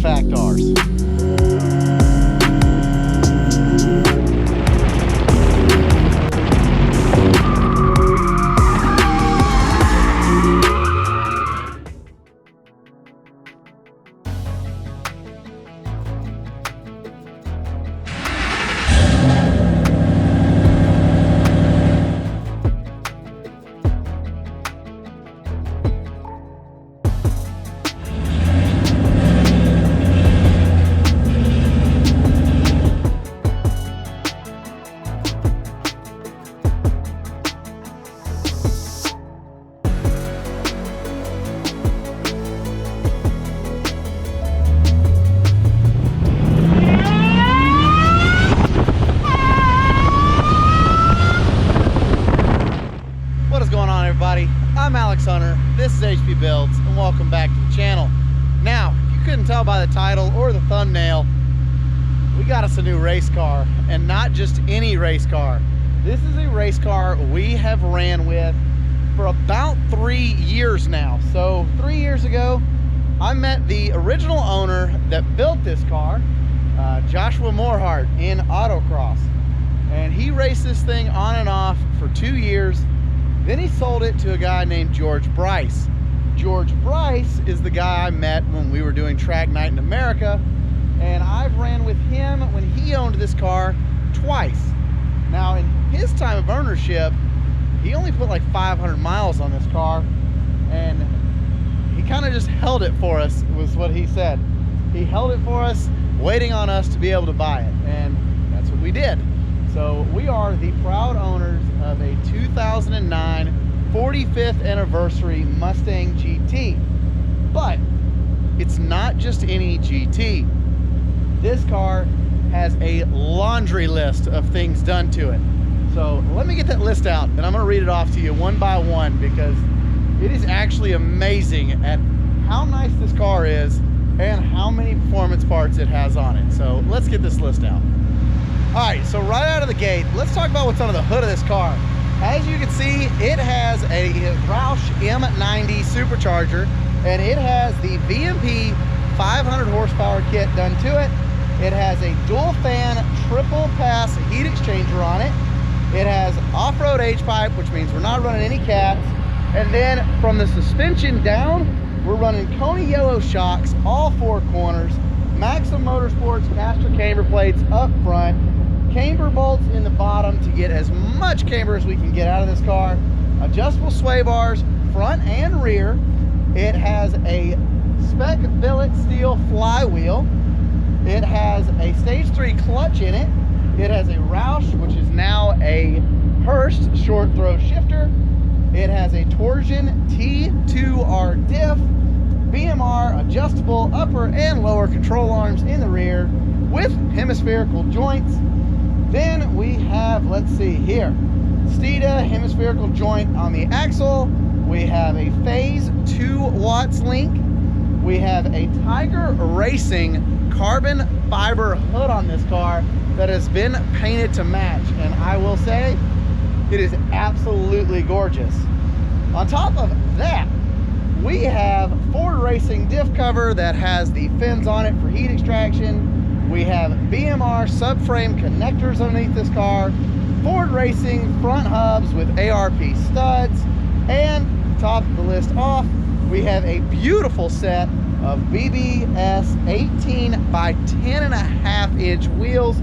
fact ours. This is HP Builds, and welcome back to the channel. Now, if you couldn't tell by the title or the thumbnail, we got us a new race car, and not just any race car. This is a race car we have ran with for about 3 years now. So 3 years ago, I met the original owner that built this car, Joshua Morehart, in autocross, and he raced this thing on and off for 2 years. Then he sold it to a guy named George Bryce. George Bryce is the guy I met when we were doing Track Night in America, and I've ran with him when he owned this car twice. Now, in his time of ownership, he only put like 500 miles on this car, and he kind of just held it for us, was what he said. He held it for us, waiting on us to be able to buy it, and that's what we did. So we are the proud owners of a 2009 45th anniversary Mustang GT. But it's not just any GT. This car has a laundry list of things done to it. So let me get that list out, and I'm going to read it off to you one by one, because it is actually amazing at how nice this car is and how many performance parts it has on it. So let's get this list out. All right, so right out of the gate, let's talk about what's under the hood of this car. As you can see, it has a Roush M90 supercharger, and it has the VMP 500 horsepower kit done to it. It has a dual fan triple pass heat exchanger on it. It has off-road H-pipe, which means we're not running any cats. And then from the suspension down, we're running Kona yellow shocks, all four corners, Maxim Motorsports caster camber plates up front, camber bolts in the bottom to get as much camber as we can get out of this car, adjustable sway bars front and rear. It has a spec billet steel flywheel. It has a stage 3 clutch in it. It has a Roush, which is now a Hurst short throw shifter. It has a Torsion T2R diff, BMR adjustable upper and lower control arms in the rear with hemispherical joints. Then we have, let's see here, Steeda hemispherical joint on the axle. We have a Phase 2 Watts link. We have a Tiger Racing carbon fiber hood on this car that has been painted to match, and I will say it is absolutely gorgeous. On top of that, we have Ford Racing diff cover that has the fins on it for heat extraction. We have BMR subframe connectors underneath this car, Ford Racing front hubs with ARP studs, and to top the list off, we have a beautiful set of BBS 18 by 10.5 inch wheels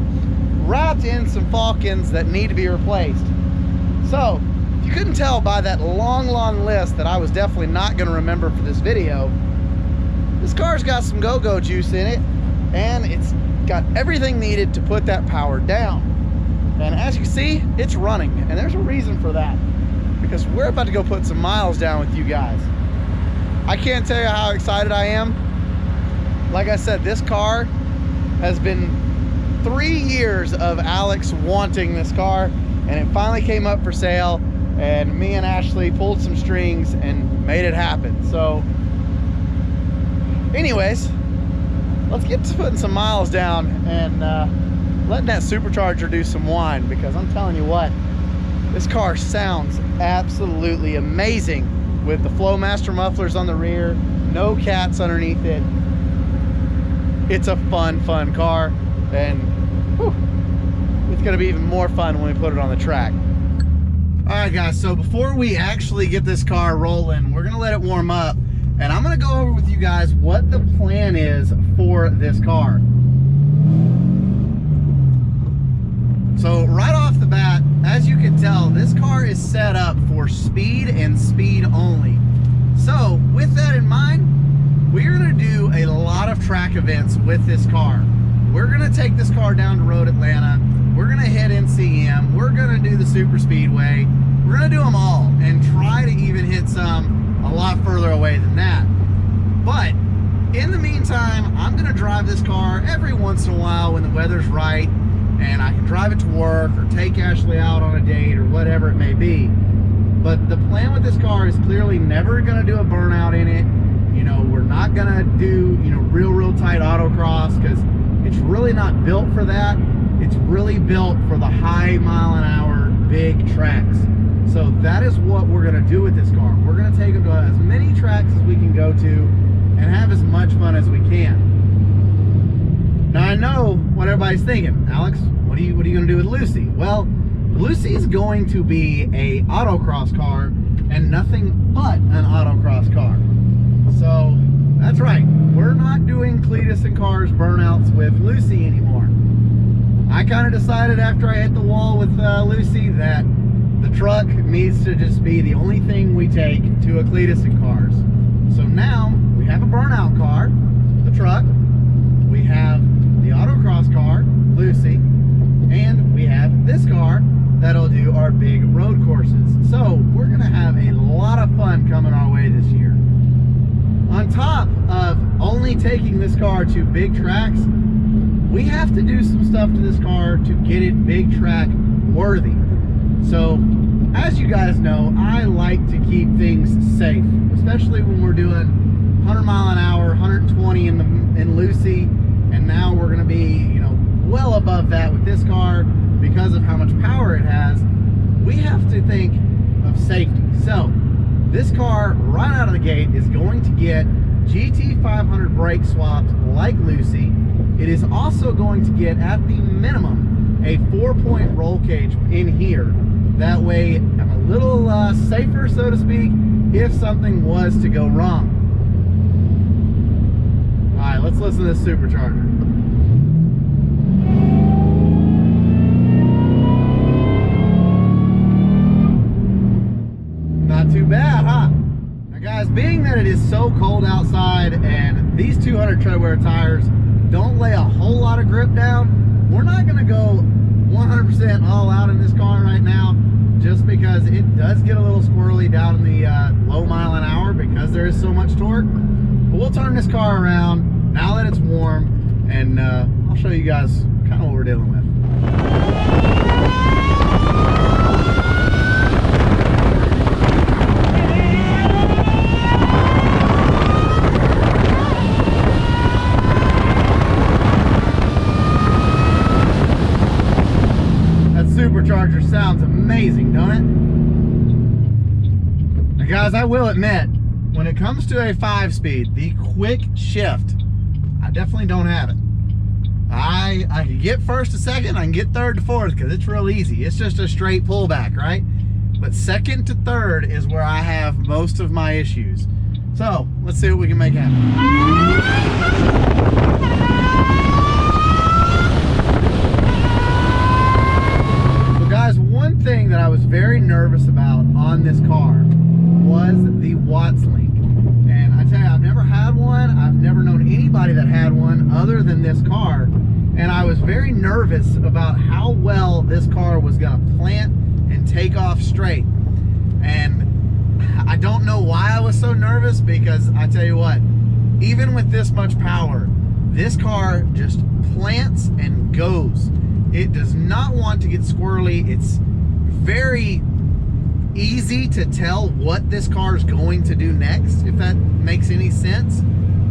wrapped in some Falcons that need to be replaced. So, if you couldn't tell by that long list that I was definitely not going to remember for this video, this car's got some go-go juice in it, and it's got everything needed to put that power down. And as you can see, it's running, and there's a reason for that, because we're about to go put some miles down with you guys. I can't tell you how excited I am. Like I said, this car has been 3 years of Alex wanting this car, and it finally came up for sale, and me and Ashley pulled some strings and made it happen. So anyways, let's get to putting some miles down and letting that supercharger do some whine, because I'm telling you what, this car sounds absolutely amazing with the Flowmaster mufflers on the rear, no cats underneath it. it's a fun car, and whew, it's gonna be even more fun when we put it on the track. All right, guys, so before we actually get this car rolling, we're gonna let it warm up, and I'm gonna go over with you guys what the plan is for this car. So right off the bat, as you can tell, this car is set up for speed and speed only. So with that in mind, we're gonna do a lot of track events with this car. We're gonna take this car down to Road Atlanta. We're gonna hit NCM. We're gonna do the super speedway. We're gonna do them all and try to even hit some a lot further away than that. But in the meantime, I'm gonna drive this car every once in a while when the weather's right, and I can drive it to work or take Ashley out on a date or whatever it may be. But the plan with this car is clearly never gonna do a burnout in it. You know, we're not gonna do, you know, real tight autocross, because it's really not built for that. It's really built for the high mile an hour, big tracks. So that is what we're gonna do with this car. We're gonna take it to as many tracks as we can go to and have as much fun as we can. Now I know what everybody's thinking, Alex, what are you gonna do with Lucy? Well, Lucy is going to be a autocross car and nothing but an autocross car. So that's right, we're not doing Cletus and Cars burnouts with Lucy anymore. I kind of decided after I hit the wall with Lucy that the truck needs to just be the only thing we take to a Cletus and Cars. So now we have a burnout car, the truck, we have the autocross car, Lucy, and we have this car that'll do our big road courses. So we're gonna have a lot of fun coming our way this year. On top of only taking this car to big tracks, we have to do some stuff to this car to get it big track worthy. So as you guys know, I like to keep things safe, especially when we're doing 100 mile an hour, 120 in Lucy, and now we're gonna be, you know, well above that with this car because of how much power it has. We have to think of safety. So this car right out of the gate is going to get GT 500 brake swapped like Lucy. It is also going to get, at the minimum, a 4-point roll cage in here. That way I'm a little safer, so to speak, if something was to go wrong. All right, let's listen to this supercharger. Not too bad, huh? Now guys, being that it is so cold outside and these 200 treadwear tires don't lay a whole lot of grip down, we're not gonna go 100% all out in this car right now, just because it does get a little squirrely down in the low mile an hour because there is so much torque. But we'll turn this car around now that it's warm, and I'll show you guys kind of what we're dealing with. Supercharger sounds amazing, don't it? Now guys, I will admit, when it comes to a 5-speed, the quick shift, I definitely don't have it. I can get first to second, I can get third to fourth because it's real easy. It's just a straight pullback, right? But second to third is where I have most of my issues. So let's see what we can make happen. Guys, one thing that I was very nervous about on this car was the Watts link. And I tell you, I've never had one. I've never known anybody that had one other than this car. And I was very nervous about how well this car was gonna plant and take off straight. And I don't know why I was so nervous, because I tell you what, even with this much power, this car just plants and goes. It does not want to get squirrely. It's very easy to tell what this car is going to do next, if that makes any sense.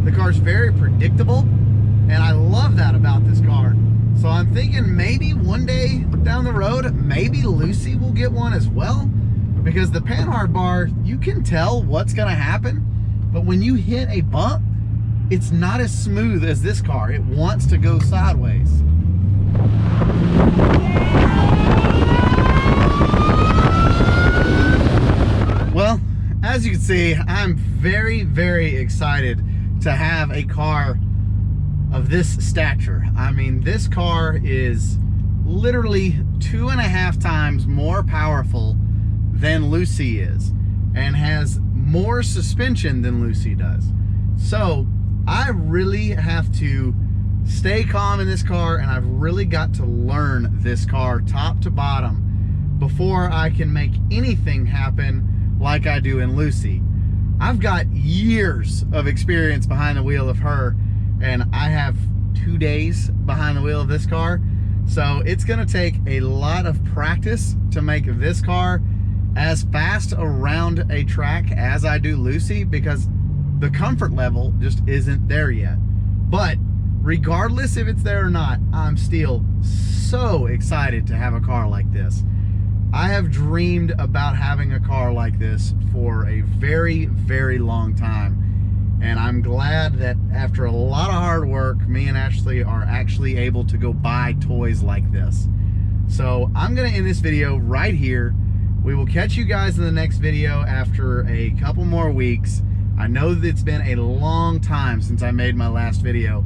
The car's very predictable, and I love that about this car. So I'm thinking maybe one day down the road, maybe Lucy will get one as well, because the panhard bar, you can tell what's gonna happen, but when you hit a bump, it's not as smooth as this car. It wants to go sideways. Well, as you can see, I'm very, very excited to have a car of this stature. I mean, this car is literally 2.5 times more powerful than Lucy is, and has more suspension than Lucy does. So I really have to stay calm in this car, and I've really got to learn this car top to bottom before I can make anything happen like I do in Lucy. I've got years of experience behind the wheel of her, and I have 2 days behind the wheel of this car. So it's gonna take a lot of practice to make this car as fast around a track as I do Lucy, because the comfort level just isn't there yet. But regardless if it's there or not, I'm still so excited to have a car like this. I have dreamed about having a car like this for a very, very long time. And I'm glad that after a lot of hard work, me and Ashley are actually able to go buy toys like this. So I'm gonna end this video right here. We will catch you guys in the next video after a couple more weeks. I know that it's been a long time since I made my last video.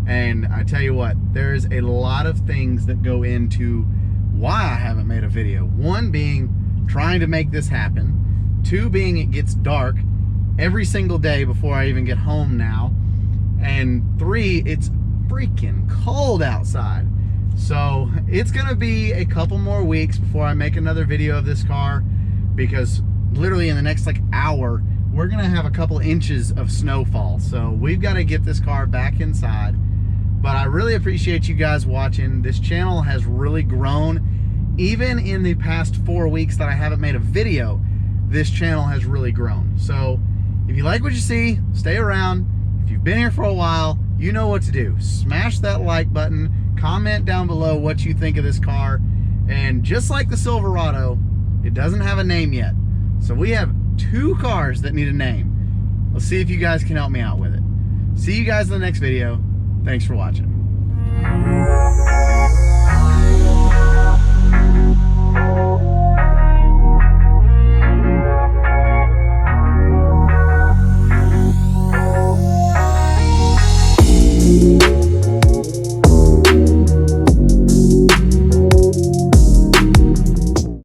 And I tell you what, there's a lot of things that go into why I haven't made a video. One being trying to make this happen. Two being it gets dark every single day before I even get home now. And three, it's freaking cold outside. So it's gonna be a couple more weeks before I make another video of this car, because literally in the next like hour, we're gonna have a couple inches of snowfall. So we've got to get this car back inside. But I really appreciate you guys watching. This channel has really grown. Even in the past 4 weeks that I haven't made a video, this channel has really grown. So if you like what you see, stay around. If you've been here for a while, you know what to do. Smash that like button, comment down below what you think of this car. And just like the Silverado, it doesn't have a name yet. So we have 2 cars that need a name. Let's see if you guys can help me out with it. See you guys in the next video. Thanks for watching.